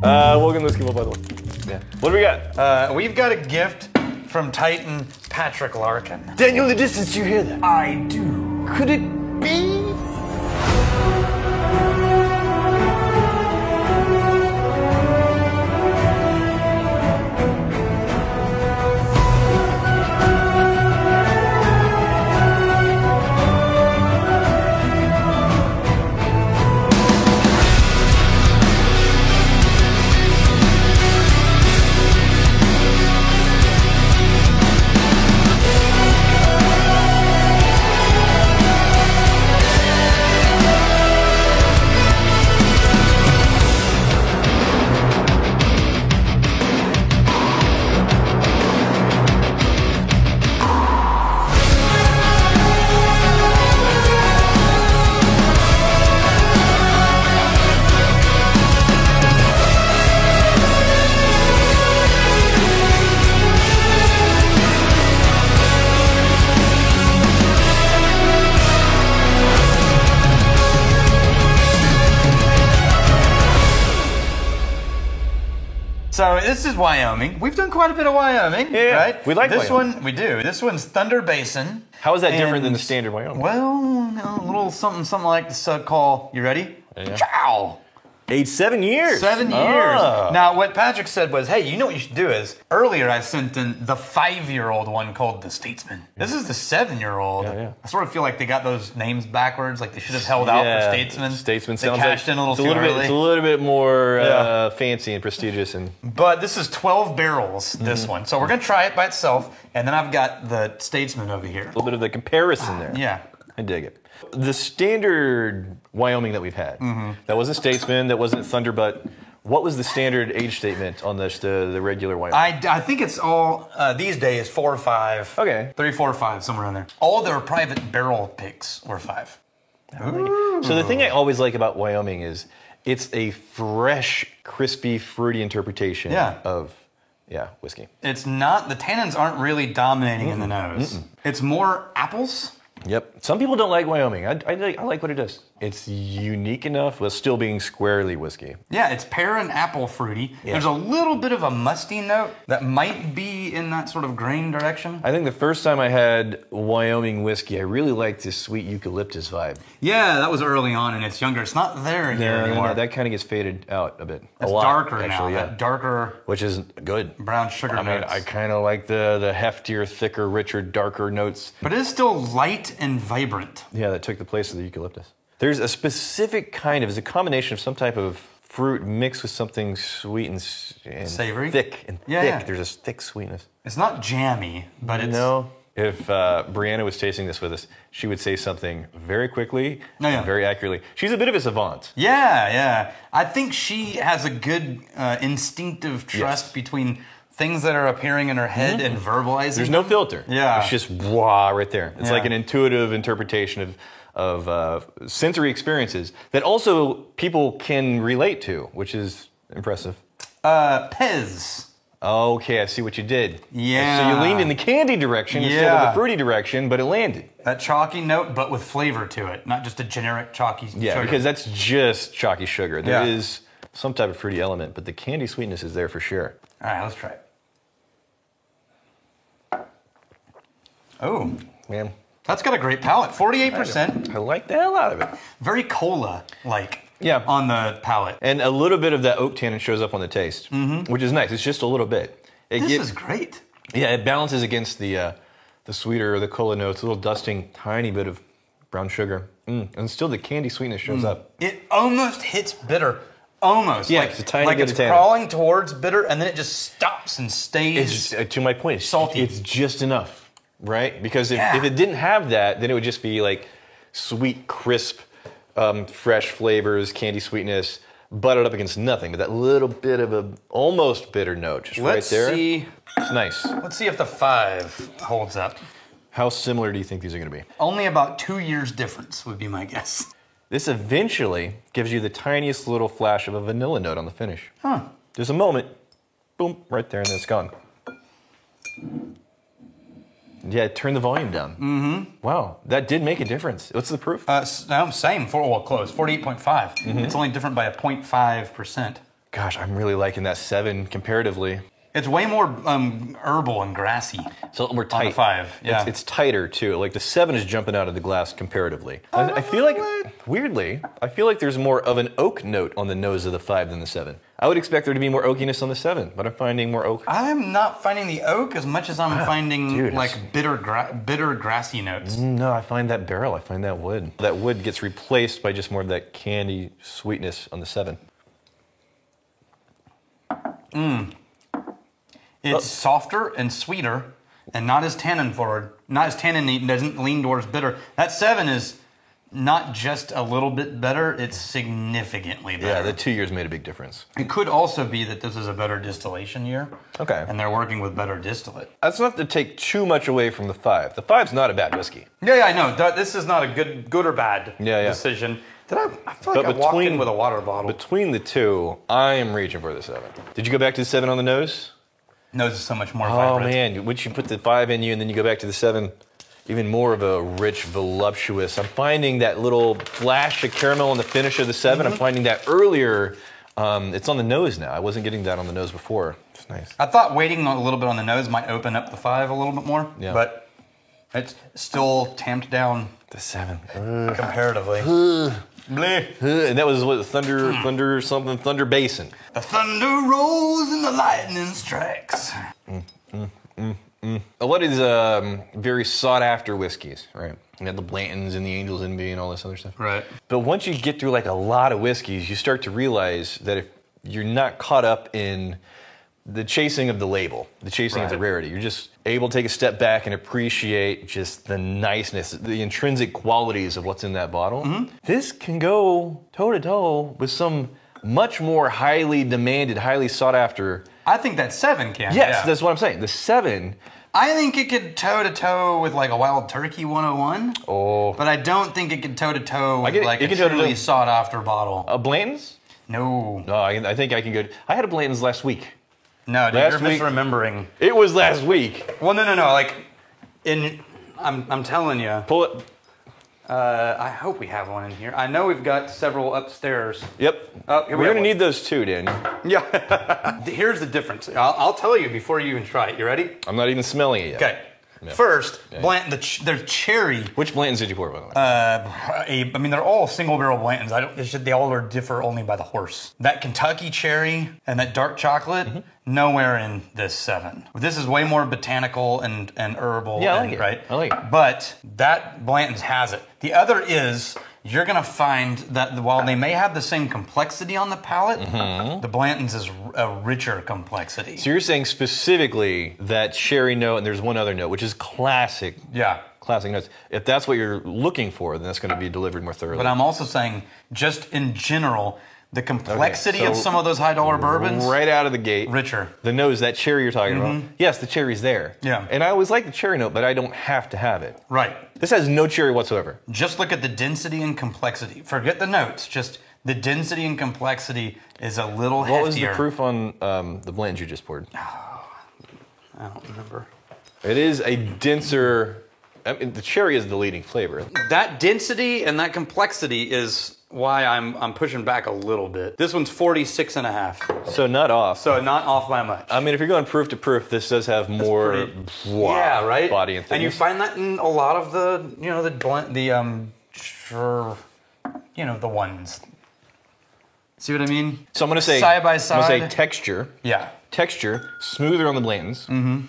Welcome to Skip Bottle. Yeah. What do we got? We've got a gift from Titan Patrick Larkin. Daniel, in the distance, do you hear that? I do. Could it be? So this is Wyoming. We've done quite a bit of Wyoming, right? We like this Wyoming. one. We do. This one's Thunder Basin. How is that different And- than the standard Wyoming? Well, a little something like the call. You ready? Yeah. Chow. Age 7 years. 7 years. Ah. Now, what Patrick said was, hey, you know what you should do is, earlier I sent in the 5-year-old one called the Statesman. This is the 7-year-old. Yeah. I sort of feel like they got those names backwards, like they should have held out for Statesman. Statesman They sounds cashed like in a little it's too little bit, early. It's a little bit more Yeah. fancy and prestigious. And But this is 12 barrels, this one. So we're going to try it by itself, and then I've got the Statesman over here. a little bit of the comparison there. Yeah. I dig it. The standard Wyoming that we've had, that wasn't Statesman, that wasn't Thunderbutt. What was the standard age statement on the regular Wyoming? I think it's all, these days, 4 or 5. Okay. 3, 4, or 5, somewhere in there. All their private barrel picks were 5. So the thing I always like about Wyoming is it's a fresh, crispy, fruity interpretation of whiskey. It's not, the tannins aren't really dominating in the nose. It's more apples. Yep. Some people don't like Wyoming. I like what it does. It's unique enough while still being squarely whiskey. Yeah, it's pear and apple fruity. Yeah. There's a little bit of a musty note that might be in that sort of grain direction. I think the first time I had Wyoming whiskey, I really liked this sweet eucalyptus vibe. Yeah, that was early on and it's younger. It's not there here anymore. No, that kind of gets faded out a bit. It's a lot, darker actually, now. Yeah. That darker Which is good. brown sugar I mean, notes. I kind of like the heftier, thicker, richer, darker notes. But it is still light and vibrant. Yeah, that took the place of the eucalyptus. There's a specific kind of, it's a combination of some type of fruit mixed with something sweet and Savory? thick and Yeah, thick. yeah. There's this thick sweetness. It's not jammy, but it's... No. If Brianna was tasting this with us, she would say something very quickly and very accurately. She's a bit of a savant. Yeah. I think she has a good instinctive trust between things that are appearing in her head and verbalizing. There's no filter. Yeah. It's just blah right there. It's like an intuitive interpretation of sensory experiences that also people can relate to, which is impressive. Pez. Okay, I see what you did. Yeah. So you leaned in the candy direction instead of the fruity direction, but it landed. That chalky note, but with flavor to it, not just a generic chalky sugar. Because that's just chalky sugar. There is some type of fruity element, but the candy sweetness is there for sure. All right, let's try it. Oh, Man, that's got a great palate. 48%. I like the hell out of it. Very cola-like. Yeah. On the palate. And a little bit of that oak tannin shows up on the taste, which is nice. It's just a little bit. This is great. Yeah, it balances against the sweeter or the cola notes, a little dusting, tiny bit of brown sugar. And still the candy sweetness shows up. It almost hits bitter. Almost. Yeah, like, it's a tiny like bit it's of tannin. crawling towards bitter, and then it just stops and stays. It's, to my point, salty. It's just enough, right? Because if it didn't have that, then it would just be like sweet, crisp, fresh flavors, candy sweetness, buttered up against nothing. But that little bit of a almost bitter note just right there. It's nice. Let's see if the 5 holds up. How similar do you think these are going to be? Only about 2 years difference would be my guess. This eventually gives you the tiniest little flash of a vanilla note on the finish. Huh. There's a moment, boom, right there, and then it's gone. Yeah, turn the volume down. Wow, that did make a difference. What's the proof? No, same. Close. 48.5. It's only different by a 0.5%. Gosh, I'm really liking that 7 comparatively. It's way more herbal and grassy. It's a little more tight. On the 5, yeah. It's tighter too. Like the 7 is jumping out of the glass comparatively. I feel like, weirdly, I feel like there's more of an oak note on the nose of the 5 than the 7. I would expect there to be more oakiness on the 7, but I'm finding more oak. I'm not finding the oak as much as I'm finding like bitter grassy notes. No, I find that barrel. I find that wood. That wood gets replaced by just more of that candy sweetness on the 7. It's softer and sweeter and not as tannin forward, not as tannin, doesn't lean towards bitter. That 7 is not just a little bit better, it's significantly better. Yeah, the 2 years made a big difference. It could also be that this is a better distillation year. Okay. And they're working with better distillate. That's not to take too much away from the 5. The 5's not a bad whiskey. Yeah, I know. This is not a good or bad Yeah. decision. I feel like I walked in with a water bottle. Between the 2, I am reaching for the 7. Did you go back to the 7 on the nose? Nose is so much more vibrant. Oh man, once you put the 5 in you and then you go back to the 7, even more of a rich, voluptuous. I'm finding that little flash of caramel in the finish of the 7. I'm finding that earlier. It's on the nose now. I wasn't getting that on the nose before. It's nice. I thought waiting a little bit on the nose might open up the 5 a little bit more, but it's still tamped down. The 7. Comparatively. And that was what, Thunder Basin. The thunder rolls and the lightning strikes. A lot of these very sought after whiskeys, right? You had the Blantons and the Angels Envy and all this other stuff. Right. But once you get through like a lot of whiskeys, you start to realize that if you're not caught up in the chasing of the label, the chasing of the rarity, you're just able to take a step back and appreciate just the niceness, the intrinsic qualities of what's in that bottle. This can go toe to toe with some much more highly demanded, highly sought after. I think that 7 can. Yes, that's what I'm saying. The 7. I think it could toe to toe with like a Wild Turkey 101. Oh. But I don't think it could toe to toe with like a toe-to-toe. truly sought after bottle. A Blanton's? No. No, I think I can go. I had a Blanton's last week. No, dude, you're misremembering. It was last week. Well, no. Like, I'm telling you. Pull it. I hope we have one in here. I know we've got several upstairs. Yep. Oh, We're gonna need those too, Daniel. Yeah. Here's the difference. I'll tell you before you even try it. You ready? I'm not even smelling it yet. Okay. Yeah. First, Blanton, there's cherry. Which Blantons did you pour, by the way? I mean, they're all single barrel Blantons. They all differ only by the horse. That Kentucky cherry and that dark chocolate, nowhere in this 7. This is way more botanical and herbal. Yeah, I like it. Right? I like it. But that Blanton's has it. The other is, you're going to find that while they may have the same complexity on the palate, the Blanton's is a richer complexity. So you're saying specifically that cherry note, and there's one other note, which is classic. Yeah. Classic notes. If that's what you're looking for, then that's going to be delivered more thoroughly. But I'm also saying, just in general, the complexity of some of those high-dollar bourbons, right out of the gate, richer. The nose, that cherry you're talking about, yes, the cherry's there. Yeah. And I always like the cherry note, but I don't have to have it. Right. This has no cherry whatsoever. Just look at the density and complexity. Forget the notes. Just the density and complexity is a little heftier. What was the proof on the blend you just poured? I don't remember. It is a denser. I mean, the cherry is the leading flavor. That density and that complexity is why I'm pushing back a little bit. This one's 46.5. So not off. So not off by much. I mean, if you're going proof to proof, this does have more right? body and things. And you find that in a lot of the, the ones. See what I mean? So I'm going to say side by side. I'm going to say texture. Yeah. Texture, smoother on the Blantons.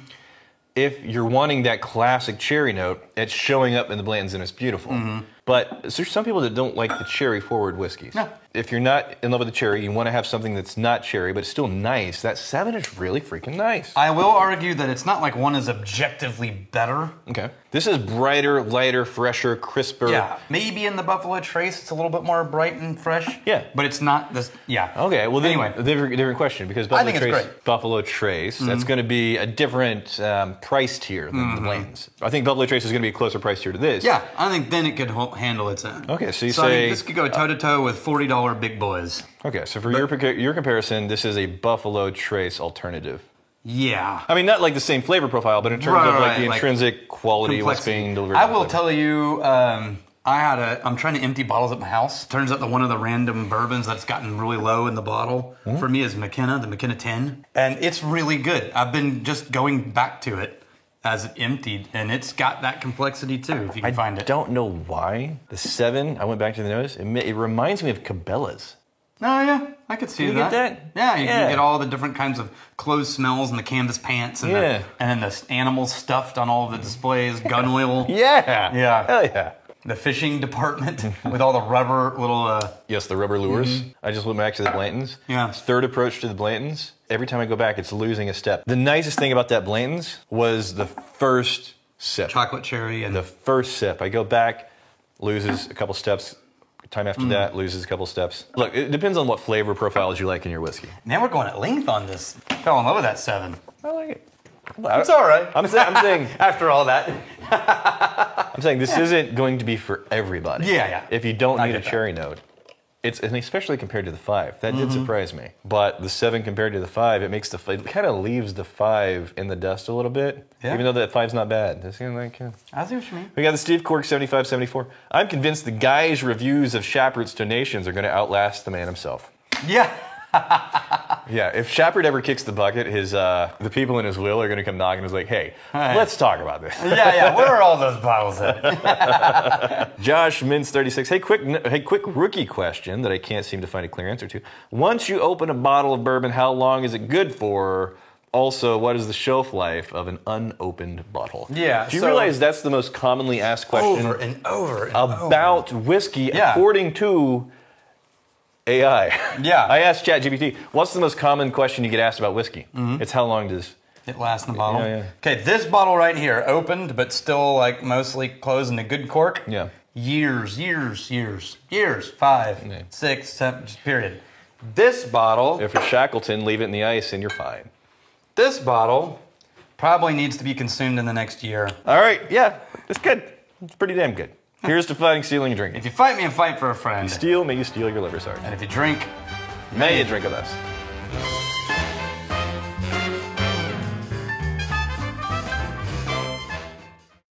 If you're wanting that classic cherry note, it's showing up in the Blantons and it's beautiful. But there's some people that don't like the cherry forward whiskeys. No. If you're not in love with the cherry, you want to have something that's not cherry, but it's still nice. That 7 is really freaking nice. I will argue that it's not like one is objectively better. Okay. This is brighter, lighter, fresher, crisper. Yeah. Maybe in the Buffalo Trace, it's a little bit more bright and fresh. Yeah. But it's not this. Yeah. Okay. Well, then, anyway, different question because Buffalo Trace, that's going to be a different price tier than the Blantons. I think Buffalo Trace is going to be a closer price tier to this. Yeah. I think then it could handle its own. Okay. So you I say think this could go toe to toe with $40 big boys. Okay. So for your comparison, this is a Buffalo Trace alternative. Yeah. I mean, not like the same flavor profile, but in terms of like the intrinsic quality of what's being delivered. I will tell you, I'm I'm trying to empty bottles at my house. Turns out that one of the random bourbons that's gotten really low in the bottle for me is McKenna, the McKenna 10. And it's really good. I've been just going back to it as it emptied, and it's got that complexity too, if you can find it. I don't know why. The 7, I went back to the nose, it reminds me of Cabela's. Oh, yeah, I could see You that. get that? Yeah, you can get all the different kinds of clothes smells and the canvas pants and, and then the animals stuffed on all of the displays, gun oil. Yeah. Yeah. Hell yeah. The fishing department with all the rubber little... Yes, the rubber lures. I just went back to the Blanton's. Yeah. Third approach to the Blanton's. Every time I go back, it's losing a step. The nicest thing about that Blanton's was the first sip. Chocolate cherry and... The first sip. I go back, loses a couple steps. Time after that, loses a couple steps. Look, it depends on what flavor profiles you like in your whiskey. Man, we're going at length on this. Fell in love with that 7. I like it. It's all right. I'm saying After all that. I'm saying this isn't going to be for everybody. Yeah. If you don't need a get that. cherry note, and especially compared to the 5, that did surprise me. But the 7 compared to the 5, it kind of leaves the 5 in the dust a little bit. Yeah. Even though that 5's not bad. It's kind of like, I see what you mean. we got the Steve Cork 7574. I'm convinced the guy's reviews of Shapert's donations are going to outlast the man himself. Yeah. Yeah, if Shepard ever kicks the bucket, the people in his will are going to come knocking and is like, hey, let's talk about this. Yeah. Where are all those bottles at? Josh Mintz 36. Hey, quick rookie question that I can't seem to find a clear answer to. Once you open a bottle of bourbon, how long is it good for? Also, what is the shelf life of an unopened bottle? Yeah, Do you so- realize that's the most commonly asked question Over and over and about whiskey, Yeah. according to AI? Yeah. I asked ChatGPT, what's the most common question you get asked about whiskey? It's how long does... It lasts in the bottle. Yeah. Okay, this bottle right here, opened but still like mostly closed in a good cork. Yeah. Years. 5, 6, 7, just period. This bottle, If it's Shackleton, leave it in the ice and you're fine. this bottle probably needs to be consumed in the next year. All right, yeah, it's good. It's pretty damn good. Here's to fighting, stealing, and drinking. If you fight me and fight for a friend, Steal, may you steal your liver, sergeant. and if you drink, May you drink with us.